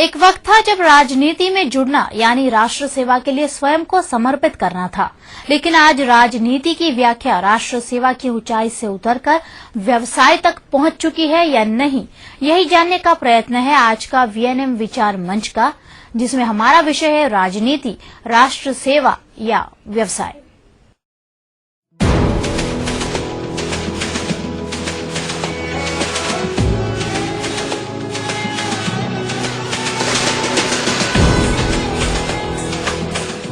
एक वक्त था जब राजनीति में जुड़ना यानी राष्ट्र सेवा के लिए स्वयं को समर्पित करना था, लेकिन आज राजनीति की व्याख्या राष्ट्र सेवा की ऊंचाई से उतरकर व्यवसाय तक पहुंच चुकी है या नहीं, यही जानने का प्रयत्न है आज का वीएनएम विचार मंच का, जिसमें हमारा विषय है राजनीति, राष्ट्र सेवा या व्यवसाय।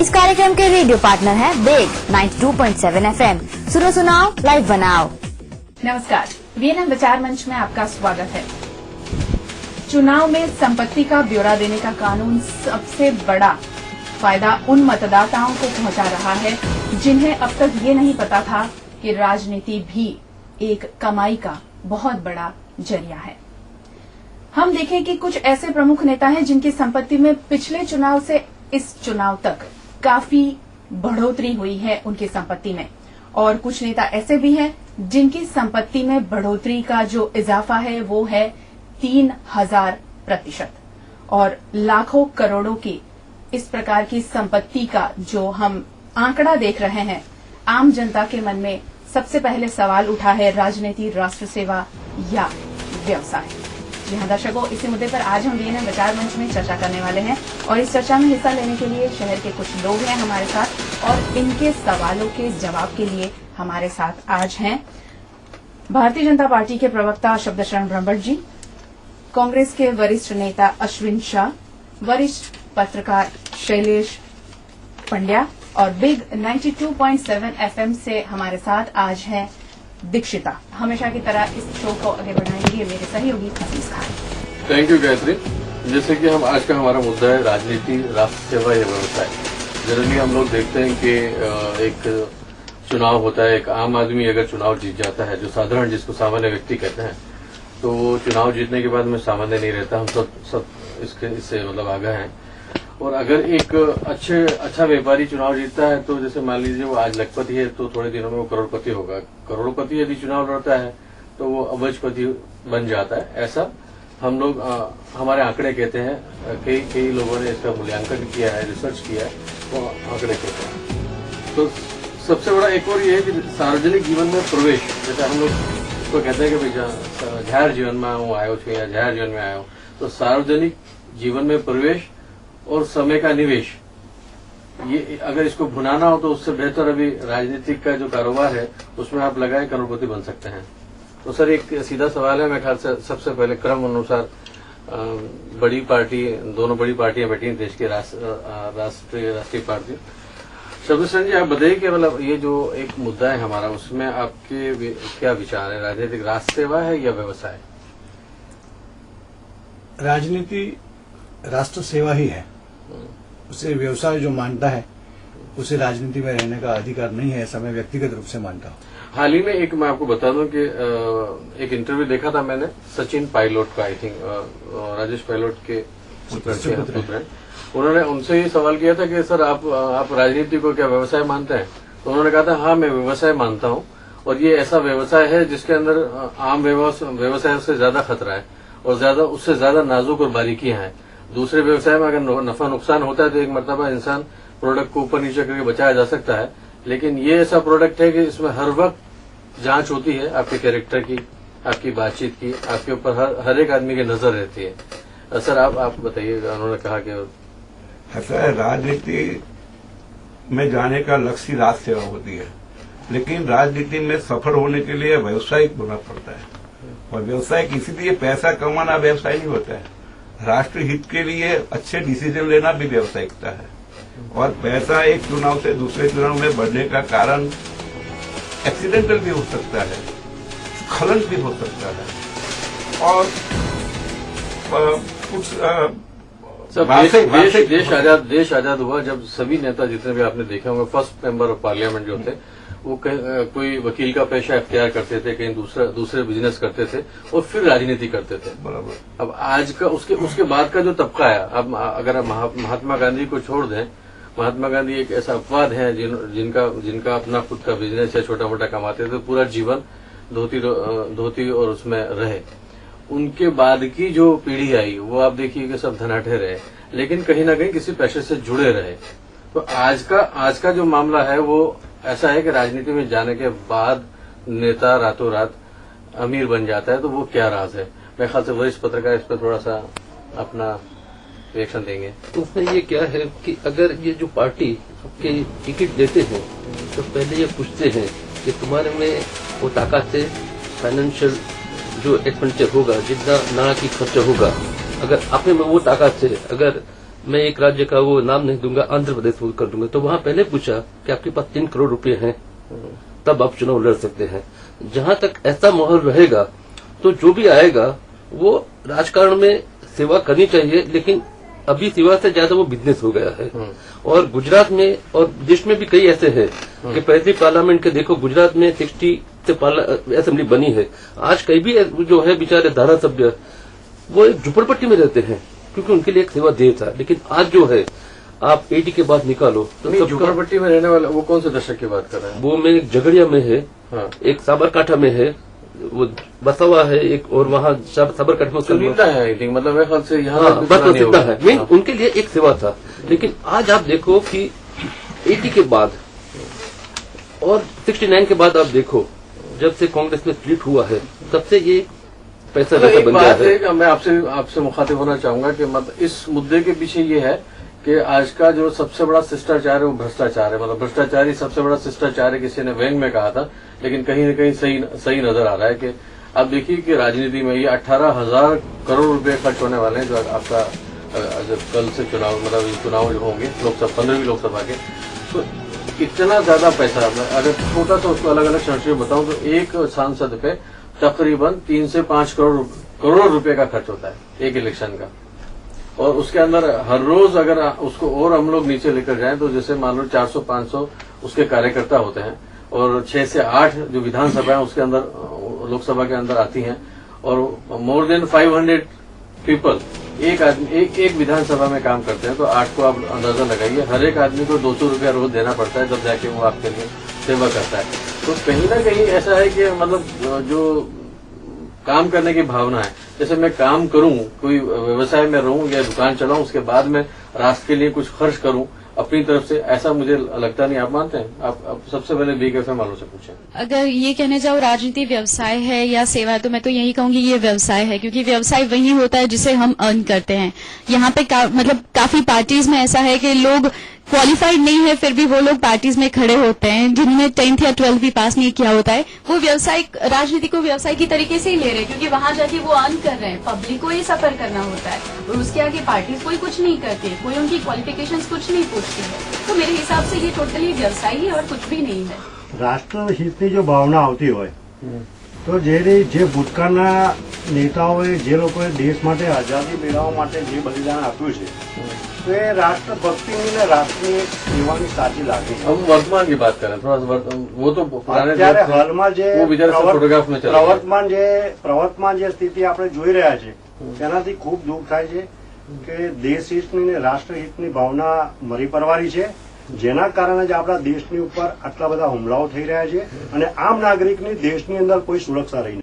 इस कार्यक्रम के रेडियो पार्टनर है बेग 92.7 एफएम। सुनो सुनाओ, लाइव बनाओ। नमस्कार, वीएनएम विचार मंच में आपका स्वागत है। चुनाव में संपत्ति का ब्यौरा देने का कानून सबसे बड़ा फायदा उन मतदाताओं को पहुंचा रहा है जिन्हें अब तक ये नहीं पता था कि राजनीति भी एक कमाई का बहुत बड़ा जरिया है। हम देखें कि कुछ ऐसे प्रमुख नेता हैं जिनकी संपत्ति में पिछले चुनाव से इस चुनाव तक काफी बढ़ोतरी हुई है उनकी संपत्ति में, और कुछ नेता ऐसे भी हैं जिनकी संपत्ति में बढ़ोतरी का जो इजाफा है वो है 3000%, और लाखों करोड़ों की इस प्रकार की संपत्ति का जो हम आंकड़ा देख रहे हैं, आम जनता के मन में सबसे पहले सवाल उठा है राजनीति, राष्ट्र सेवा या व्यवसाय। जी हाँ दर्शकों, इसी मुद्दे पर आज हम वीएनएम विचार मंच में चर्चा करने वाले हैं, और इस चर्चा में हिस्सा लेने के लिए शहर के कुछ लोग हैं हमारे साथ, और इनके सवालों के जवाब के लिए हमारे साथ आज हैं भारतीय जनता पार्टी के प्रवक्ता शब्दशरण ब्रह्मभट्ट जी, कांग्रेस के वरिष्ठ नेता अश्विन शाह, वरिष्ठ पत्रकार शैलेश पंड्या, और बिग 92.7 एफएम से हमारे साथ आज हैं दीक्षिता। हमेशा की तरह इस शो को आगे बढ़ाएंगे मेरे सहयोगी हफीज खान। Thank you Gayatri. जैसे कि हम आज का हमारा मुद्दा है राजनीति, राष्ट्र सेवा या व्यवसाय। जनरली हम लोग देखते हैं कि एक चुनाव होता है, एक आम आदमी अगर चुनाव जीत जाता है, जो साधारण जिसको सामान्य व्यक्ति कहते हैं, तो वो चुनाव जीतने के बाद में सामान्य नहीं रहता। हम सब इससे मतलब आगाह हैं। और अगर एक अच्छा व्यापारी चुनाव जीतता है तो जैसे मान लीजिए वो आज लखपति है तो थोड़े दिनों में वो करोड़पति होगा। करोड़पति यदि चुनाव लड़ता है तो वो अबजपति बन जाता है। ऐसा हम लोग हमारे आंकड़े कहते हैं। कई लोगों ने इसका मूल्यांकन किया है, रिसर्च किया है, वो आंकड़े कहते हैं। तो सबसे बड़ा एक और ये है कि सार्वजनिक जीवन में प्रवेश, जैसे हम लोग इसको कहते हैं कि भाई जाहिर जीवन में હું આવ્યો છું या जाहिर जीवन में आया हूँ, तो सार्वजनिक जीवन में प्रवेश और समय का निवेश, ये अगर इसको भुनाना हो तो उससे बेहतर अभी राजनीतिक का जो कारोबार है उसमें आप लगाए करोड़पति बन सकते हैं। तो सर एक सीधा सवाल है, मेरे ख्याल से सबसे पहले क्रम अनुसार बड़ी पार्टी, दोनों बड़ी पार्टियां बैठी हैं देश की राष्ट्रीय पार्टी। शब्दशरण जी, आप बताइए कि मतलब ये जो एक मुद्दा है हमारा, उसमें आपके क्या विचार है? राजनीतिक राष्ट्र सेवा है या व्यवसाय? राजनीति राष्ट्र सेवा ही है। उसे व्यवसाय जो मानता है उसे राजनीति में रहने का अधिकार नहीं है, ऐसा मैं व्यक्तिगत रूप से मानता हूँ। हाल ही में एक मैं आपको बता दूं कि एक इंटरव्यू देखा था मैंने सचिन पायलट का, आई थिंक राजेश पायलट के पुत्र हैं। उन्होंने उनसे ये सवाल किया था कि सर आप राजनीति को क्या व्यवसाय मानते हैं? तो उन्होंने कहा था हाँ मैं व्यवसाय मानता हूँ, और ये ऐसा व्यवसाय है जिसके अंदर आम व्यवसाय से ज्यादा खतरा है और उससे ज्यादा नाजुक और बारीकियां हैं। दूसरे व्यवसाय में अगर नफा नुकसान होता है तो एक मर्तबा इंसान प्रोडक्ट को ऊपर नीचे करके बचाया जा सकता है, लेकिन ये ऐसा प्रोडक्ट है कि इसमें हर वक्त जांच होती है आपके कैरेक्टर की, आपकी बातचीत की, आपके ऊपर हर एक आदमी की नजर रहती है। सर आप बताइए। उन्होंने कहा कि ऐसा राजनीति में जाने का लक्ष्य राष्ट्र सेवा होती है, लेकिन राजनीति में सफल होने के लिए व्यवसायिक होना पड़ता है, और व्यवसाय इसीलिए पैसा कमाना व्यवसाय नहीं होता है। राष्ट्र हित के लिए अच्छे डिसीजन लेना भी व्यावसायिकता है, और पैसा एक चुनाव से दूसरे चुनाव में बढ़ने का कारण एक्सीडेंटल भी हो सकता है, स्खलन भी हो सकता है, और कुछ देश आजाद हुआ जब सभी नेता जितने भी आपने देखे होंगे फर्स्ट मेंबर ऑफ पार्लियामेंट जो थे वो कोई वकील का पेशा इख्तियार करते थे, कहीं दूसरे बिजनेस करते थे और फिर राजनीति करते थे। बराबर। अब आज का उसके बाद का जो तबका है, अब अगर आप महात्मा गांधी को छोड़ दें, महात्मा गांधी एक ऐसा अपवाद है जिनका अपना खुद का बिजनेस या छोटा मोटा कमाते थे, पूरा जीवन धोती और उसमें रहे। उनके बाद की जो पीढ़ी आई वो आप देखिए कि सब धनाढ्य रहे, लेकिन कहीं ना कहीं किसी पेशे से जुड़े रहे। तो आज का जो मामला है वो ऐसा है कि राजनीति में जाने के बाद नेता रातों रात अमीर बन जाता है। तो वो क्या राज है? मेरे ख्याल से वरिष्ठ पत्रकार इस पर थोड़ा सा अपना रिएक्शन देंगे। उसमें ये क्या है कि अगर ये जो पार्टी के टिकट देते हैं तो पहले ये पूछते हैं कि तुम्हारे में वो ताकत है, फाइनेंशियल जो एक्सपेंडिचर होगा, जितना नाणा की खर्चा होगा, अगर आप में वो ताकत है, अगर मैं एक राज्य का वो नाम नहीं दूंगा, आंध्र प्रदेश कर दूंगा, तो वहां पहले पूछा कि आपके पास 3 करोड़ रुपए हैं, तब आप चुनाव लड़ सकते हैं। जहां तक ऐसा माहौल रहेगा तो जो भी आएगा वो राजकारण में सेवा करनी चाहिए, लेकिन अभी सेवा से ज्यादा वो बिजनेस हो गया है। और गुजरात में और देश में भी कई ऐसे हैं कि पहले पार्लियामेंट के देखो, गुजरात में 60 से असेंबली बनी है। आज कई भी जो है बेचारे धारा सभ्य वो एक झुपड़पट्टी में रहते हैं क्योंकि उनके लिए एक सेवा देह था। लेकिन आज जो है आप 80 के बाद निकालो तो झुपड़पट्टी में रहने वाला वो कौन से दशक की बात कर रहे हैं? वो में एक झगड़िया में है, हाँ। एक साबरकाठा में है, वो बसा हुआ है एक, और वहाँ साबरकाठा में चुनिंदा है आई थिंक, मतलब मेरे ख्याल से यहाँ हाँ, बस प्रसिद्ध है। मेन उनके लिए एक सेवा था। लेकिन आज आप देखो कि 80 के बाद और 69 के बाद आप देखो, जब से कांग्रेस में स्प्लिट हुआ है तब से ये पैसा एक बन गया बात है। है, मैं आपसे मुखातिब होना चाहूंगा कि मतलब इस मुद्दे के पीछे ये है कि आज का जो सबसे बड़ा शिष्टाचार है वो भ्रष्टाचार है। मतलब भ्रष्टाचार ही सबसे बड़ा शिष्टाचार है, किसी ने व्यंग में कहा था, लेकिन कहीं न कहीं सही नजर आ रहा है कि आप देखिए कि राजनीति में ये 18,000 करोड़ रुपए खर्च होने वाले हैं जो आपका जब कल से चुनाव, मतलब ये चुनाव जो होंगे लोकसभा 15वीं लोकसभा के, तो इतना ज्यादा पैसा, अगर छोटा सा उसको अलग अलग शर्त में बताऊं तो एक सांसद पे तकरीबन 3 से 5 करोड़ रुपए का खर्च होता है एक इलेक्शन का। और उसके अंदर हर रोज अगर उसको और हम लोग नीचे लेकर जाएं तो जैसे मान लो 400-500 उसके कार्यकर्ता होते हैं और 6 से 8 जो विधानसभा है उसके अंदर, लोकसभा के अंदर आती हैं, और मोर देन 500 पीपल एक विधानसभा में काम करते हैं। तो 8 को आप अंदाजा लगाइए, हर एक आदमी को 200 रुपया रोज देना पड़ता है जब जाके वो आपके लिए सेवा करता है। तो कहीं ना कहीं ऐसा है कि मतलब जो काम करने की भावना है, जैसे मैं काम करूं, कोई व्यवसाय में रहूं या दुकान चलाऊं, उसके बाद में राष्ट्र के लिए कुछ खर्च करूं अपनी तरफ से, ऐसा मुझे लगता नहीं। आप मानते हैं? आप सबसे पहले BKFM वालों से पूछें। अगर ये कहने जाओ राजनीति व्यवसाय है या सेवा है, तो मैं तो यही कहूंगी ये व्यवसाय है, क्योंकि व्यवसाय वही होता है जिसे हम अर्न करते हैं। यहाँ पे मतलब काफी पार्टीज में ऐसा है कि लोग क्वालिफाइड नहीं है फिर भी वो लोग पार्टीज में खड़े होते हैं, जिन्होंने 10th या 12th भी पास नहीं किया होता है। वो व्यवसाय, राजनीति को व्यवसाय की तरीके से ही ले रहे हैं, क्योंकि वहां जाके वो अर्न कर रहे हैं। पब्लिक को ये सफर करना होता है और उसके आगे पार्टीज कोई कुछ नहीं करती, कोई उनकी क्वालिफिकेशंस कुछ नहीं पूछती है। तो मेरे हिसाब से ये टोटली व्यवसाय ही और कुछ भी नहीं है। રાષ્ટ્રહિતની જો ભાવના આવતી હોય તો જે ભૂતકાળના નેતાઓએ જે લોકોએ દેશ માટે આઝાદી મેળવવા માટે જે બલિદાન આપ્યું છે તો એ રાષ્ટ્રભક્તિની ને રાષ્ટ્રની સેવાની સાચી લાગણી છે। हम वर्तमान की बात करें थोड़ा सा, वो तो पुराने અત્યારે હાલમાં જે वो बेचारे सब फोटोग्राफ में चल रहे हैं। પ્રવર્તમાન જે સ્થિતિ આપણે જોઈ રહ્યા છે તેનાથી ખૂબ દુઃખ થાય છે કે દેશ હિતની ને રાષ્ટ્રહિતની ભાવના મરી પરવારી છે, જેના કારણે જ આપણા દેશની ઉપર આટલા બધા હુમલાઓ થઈ રહ્યા છે અને આમ નાગરિકની દેશની અંદર કોઈ સુરક્ષા રહી નથી।